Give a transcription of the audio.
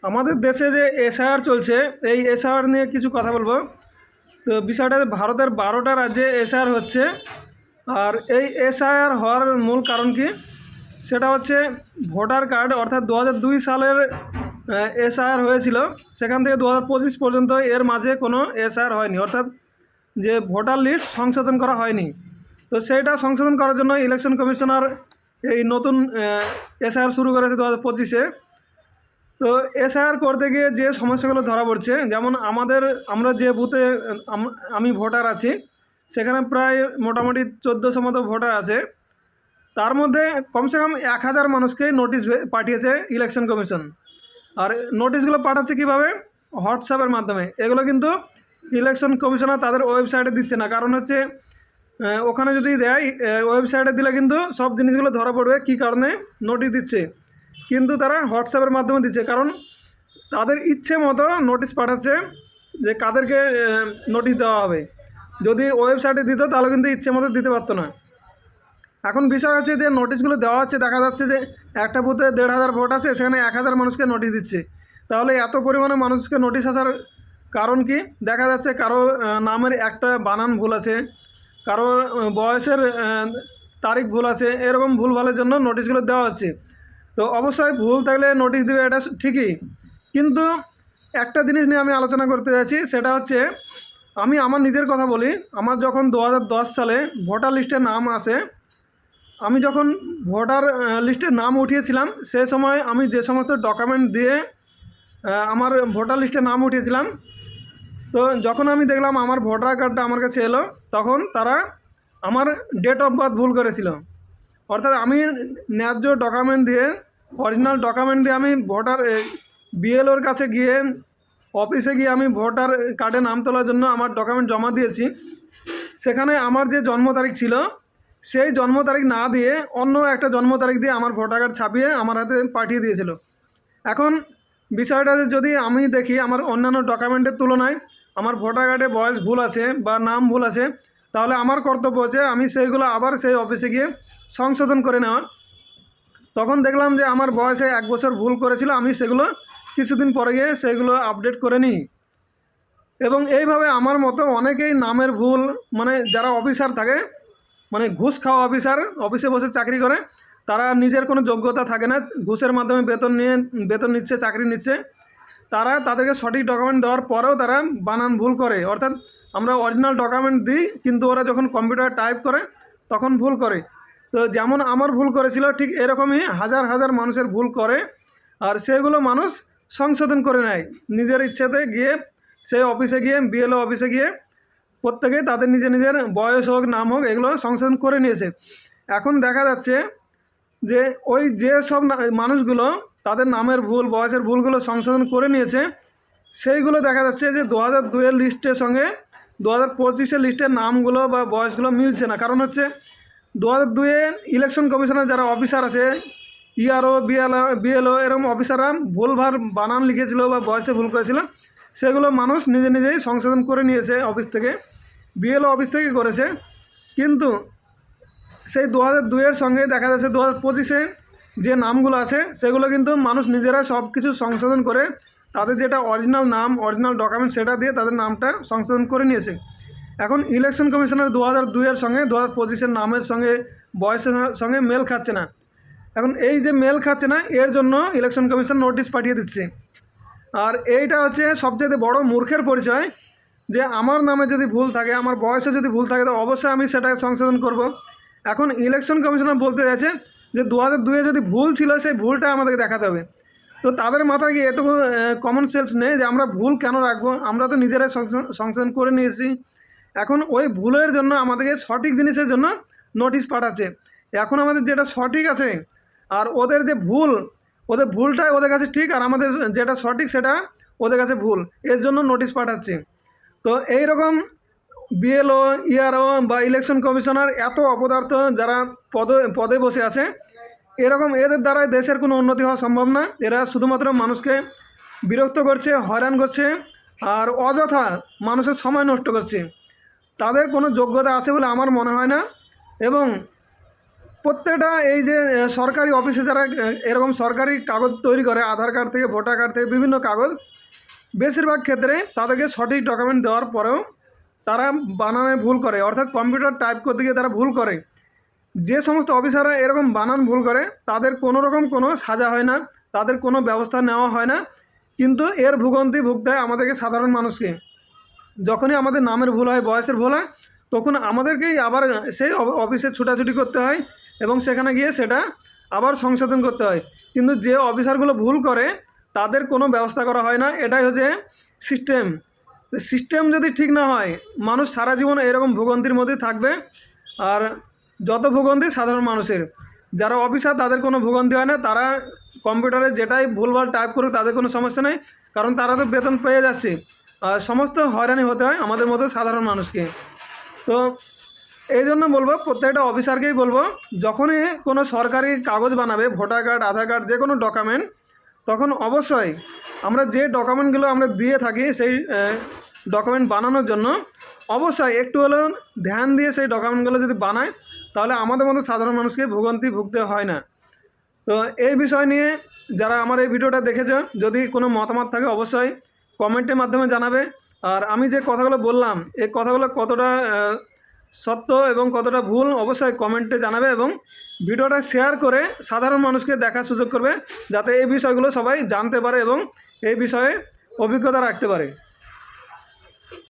আমাদের দেশে যে এসআইআর চলছে, এই এসআইআর নিয়ে কিছু কথা বলবো। তো বিষয়টা ভারতের 12টা রাজ্যে এসআইআর হচ্ছে। আর এই এসআইআর হওয়ার মূল কারণ কি, সেটা হচ্ছে ভোটার কার্ড, অর্থাৎ 2002 সালের এসআইআর হয়েছিল, সেখান থেকে 2025 পর্যন্ত এর মাঝে কোনো এসআইআর হয়নি, অর্থাৎ যে ভোটার লিস্ট সংশোধন করা হয়নি। তো সেইটা সংশোধন করার জন্য ইলেকশন কমিশনার এই নতুন এসআইআর শুরু করেছে 2025-এ। তো এসআইআর করতে গিয়ে যে সমস্যাগুলো ধরা পড়ছে, যেমন আমরা যে বুথে আমি ভোটার আছি, সেখানে প্রায় মোটামুটি 1400 মতো ভোটার আছে। তার মধ্যে কমসে কম 1000 মানুষকে নোটিশ পাঠিয়েছে ইলেকশন কমিশন। আর নোটিশগুলো পাঠাচ্ছে কীভাবে? হোয়াটসঅ্যাপের মাধ্যমে। এগুলো কিন্তু ইলেকশন কমিশনার তাদের ওয়েবসাইটে দিচ্ছে না, কারণ হচ্ছে ওখানে যদি দেয়, ওয়েবসাইটে দিলে কিন্তু সব জিনিসগুলো ধরা পড়বে কী কারণে নোটিশ দিচ্ছে। কিন্তু তারা হোয়াটসঅ্যাপের মাধ্যমে দিচ্ছে, কারণ তাদের ইচ্ছে মতো নোটিশ পাঠাচ্ছে যে কাদেরকে নোটিশ দেওয়া হবে। যদি ওয়েবসাইটে দিত তাহলে কিন্তু ইচ্ছে মতো দিতে পারতো না। এখন বিষয় হচ্ছে যে নোটিশগুলো দেওয়া হচ্ছে, দেখা যাচ্ছে যে একটা বুথে 1500 ভোট আছে, সেখানে 1000 মানুষকে নোটিশ দিচ্ছে। তাহলে এত পরিমাণে মানুষকে নোটিশ আসার কারণ কি? দেখা যাচ্ছে কারো নামের একটা বানান ভুল আছে, কারো বয়সের তারিখ ভুল আছে, এরকম ভুলভালের জন্য নোটিশগুলো দেওয়া হচ্ছে। তো অবশ্যই ভুল থাকলে নোটিশ দেবে, এটা ঠিকই। কিন্তু একটা জিনিস নিয়ে আমি আলোচনা করতে যাচ্ছি, সেটা হচ্ছে আমি আমার নিজের কথা বলি। আমার যখন 2010 সালে ভোটার লিস্টে নাম আসে, আমি যখন ভোটার লিস্টে নাম উঠিয়েছিলাম, সে সময় আমি যে সমস্ত ডকুমেন্ট দিয়ে আমার ভোটার লিস্টে নাম উঠিয়েছিলাম, তো যখন আমি দেখলাম আমার ভোটার কার্ডটা আমার কাছে এলো, তখন তারা আমার ডেট অফ বার্থ ভুল করেছিল। অর্থাৎ আমি ন্যায্য ডকুমেন্ট দিয়ে, অরিজিনাল ডকুমেন্ট দিয়ে আমি ভোটার বিএলওর কাছে গিয়ে, অফিসে গিয়ে আমি ভোটার কার্ডে নাম তোলার জন্য আমার ডকুমেন্ট জমা দিয়েছি। সেখানে আমার যে জন্ম তারিখ ছিল, সেই জন্ম তারিখ না দিয়ে অন্য একটা জন্ম তারিখ দিয়ে আমার ভোটার কার্ড ছাপিয়ে আমার হাতে পাঠিয়ে দিয়েছিল। এখন বিষয়টা যদি আমি দেখি আমার অন্যান্য ডকুমেন্টের তুলনায় আমার ভোটার কার্ডে বয়স ভুল আছে বা নাম ভুল আছে, তাহলে আমার কর্তব্য আছে আমি সেইগুলো আবার সেই অফিসে গিয়ে সংশোধন করে নেওয়া। তখন দেখলাম যে আমার বয়সে 1 বছর ভুল করেছিল, আমি সেগুলো কিছুদিন পরে গিয়ে সেগুলো আপডেট করে নিই। এবং এইভাবে আমার মতো অনেকেই নামের ভুল, মানে যারা অফিসার থাকে, মানে ঘুষ খাওয়া অফিসার, অফিসে বসে চাকরি করে, তারা নিজের কোনো যোগ্যতা থাকে না, ঘুষের মাধ্যমে বেতন নিচ্ছে, চাকরি নিচ্ছে, তারা তাদেরকে সঠিক ডকুমেন্ট দেওয়ার পরেও তারা বানান ভুল করে। অর্থাৎ আমরা অরিজিনাল ডকুমেন্ট দিই, কিন্তু ওরা যখন কম্পিউটারে টাইপ করে তখন ভুল করে। তো যেমন আমার ভুল করেছিল, ঠিক এরকমই হাজার হাজার মানুষের ভুল করে, আর সেগুলো মানুষ সংশোধন করে নেয় নিজের ইচ্ছাতে গিয়ে। সেই অফিসে গিয়ে, বিএলও অফিসে গিয়ে প্রত্যেকে তাদের নিজের বয়স হোক, নাম হোক, এগুলো সংশোধন করে নিয়েছে। এখন দেখা যাচ্ছে যে ওই যে সব মানুষগুলো তাদের নামের ভুল, বয়সের ভুলগুলো সংশোধন করে নিয়েছে, সেইগুলো দেখা যাচ্ছে যে 2002-এর লিস্টের সঙ্গে 2025-এর লিস্টের নামগুলো বা বয়সগুলো মিলছে না। কারণ হচ্ছে 2002-এ ইলেকশন কমিশনের যারা অফিসার আছে, ইআরও, বিএলও, এরকম অফিসাররা ভুলভাল বানান লিখেছিল বা বয়সে ভুল করেছিল, সেগুলো মানুষ নিজেই সংশোধন করে নিয়েছে অফিস থেকে, বিএলও অফিস থেকে করেছে। কিন্তু সেই 2002-এর সঙ্গে দেখা যাচ্ছে 2025-এ যে নামগুলো আছে, সেগুলো কিন্তু মানুষ নিজেরা সব কিছু সংশোধন করে তাদের যেটা অরিজিনাল নাম, অরিজিনাল ডকুমেন্ট, সেটা দিয়ে তাদের নামটা সংশোধন করে নিয়েছে। এখন ইলেকশন কমিশনের 2002-এর সঙ্গে 2025-এর নামের সঙ্গে, বয়সের সঙ্গে মেল খাচ্ছে না। এখন এই যে মেল খাচ্ছে না, এর জন্য ইলেকশন কমিশন নোটিশ পাঠিয়ে দিচ্ছে। আর এইটা হচ্ছে সবচেয়ে বড় মূর্খের পরিচয়, যে আমার নামে যদি ভুল থাকে, আমার বয়সে যদি ভুল থাকে, তো অবশ্যই আমি সেটা সংশোধন করব। এখন ইলেকশন কমিশনার বলতে যাচ্ছে যে 2002-এ যদি ভুল ছিল, সেই ভুলটা আমাদেরকে দেখাতে হবে। তো তাদের মাথায় কি এটুকু কমন সেন্স নেই যে আমরা ভুল কেন রাখবো? আমরা তো নিজেরাই সংশোধন করে নিয়েছি। এখন ওই ভুলের জন্য আমাদেরকে সঠিক জিনিসের জন্য নোটিশ পাঠাচ্ছে। এখন আমাদের যেটা সঠিক আছে, আর ওদের যে ভুল, ওদের ভুলটাই ওদের কাছে ঠিক, আর আমাদের যেটা সঠিক সেটা ওদের কাছে ভুল, এর জন্য নোটিশ পাঠাচ্ছে। তো এই রকম বিএলও, ইআরও বা ইলেকশন কমিশনার এত অপদার্থ যারা পদে বসে আছে, এরকম এদের দ্বারাই দেশের কোনো উন্নতি হওয়া সম্ভব না। এরা শুধুমাত্র মানুষকে বিরক্ত করছে, হয়রান করছে, আর অযথা মানুষের সময় নষ্ট করছে। তাদের কোনো যোগ্যতা আছে বলে আমার মনে হয় না। এবং প্রত্যেকটা এই যে সরকারি অফিসে যারা এরকম সরকারি কাগজ তৈরি করে, আধার কার্ড থেকে ভোটার কার্ড থেকে বিভিন্ন কাগজ, বেশিরভাগ ক্ষেত্রে তাদেরকে সঠিক ডকুমেন্ট দেওয়ার পরেও তারা বানানে ভুল করে, অর্থাৎ কম্পিউটার টাইপ করতে গিয়ে তারা ভুল করে। যে সমস্ত অফিসাররা এরকম বানান ভুল করে তাদের কোনো রকম কোনো সাজা হয় না, তাদের কোনো ব্যবস্থা নেওয়া হয় না, কিন্তু এর ভোগান্তি ভুগতে হয় আমাদেরকে সাধারণ মানুষকে। যখনই আমাদের নামের ভুল হয়, বয়সের ভুল হয়, তখন আমাদেরকেই আবার সেই অফিসে ছুটাছুটি করতে হয় এবং সেখানে গিয়ে সেটা আবার সংশোধন করতে হয়। কিন্তু যে অফিসারগুলো ভুল করে তাদের কোনো ব্যবস্থা করা হয় না। এটাই হচ্ছে সিস্টেম। সিস্টেম যদি ঠিক না হয়, মানুষ সারা জীবন এরকম ভোগান্তির মধ্যে থাকবে। আর যত ভোগান্তি সাধারণ মানুষের, যারা অফিসার তাদের কোনো ভোগান্তি হয় না, তারা কম্পিউটারে যেটাই ভুলভাল টাইপ করুক তাদের কোনো সমস্যা নেই, কারণ তারা তো বেতন পেয়ে যাচ্ছে। আর সমস্ত হয়রানি হতে হয় আমাদের মতো সাধারণ মানুষকে। তো এই জন্য বলবো, প্রত্যেকটা অফিসারকেই বলবো, যখনই কোনো সরকারি কাগজ বানাবে, ভোটার কার্ড, আধার কার্ড, যে কোনো ডকুমেন্ট, তখন অবশ্যই আমরা যে ডকুমেন্টগুলো আমরা দিয়ে থাকি সেই ডকুমেন্ট বানানোর জন্য অবশ্যই একটু হলেও ধ্যান দিয়ে সেই ডকুমেন্টগুলো যদি বানায়, তাহলে আমাদের মতো সাধারণ মানুষকে ভোগান্তি ভুগতে হয় না। তো এই বিষয় নিয়ে যারা আমার এই ভিডিওটা দেখেছো, যদি কোনো মতামত থাকে অবশ্যই কমেন্টের মাধ্যমে জানাবে। আর আমি যে কথাগুলো বললাম, এই কথাগুলো কতটা সত্য এবং কতটা ভুল অবশ্যই কমেন্টে জানাবে, এবং ভিডিওটা শেয়ার করে সাধারণ মানুষকে দেখার সুযোগ করবে, যাতে এই বিষয়গুলো সবাই জানতে পারে এবং এই বিষয়ে অভিজ্ঞতা রাখতে পারে।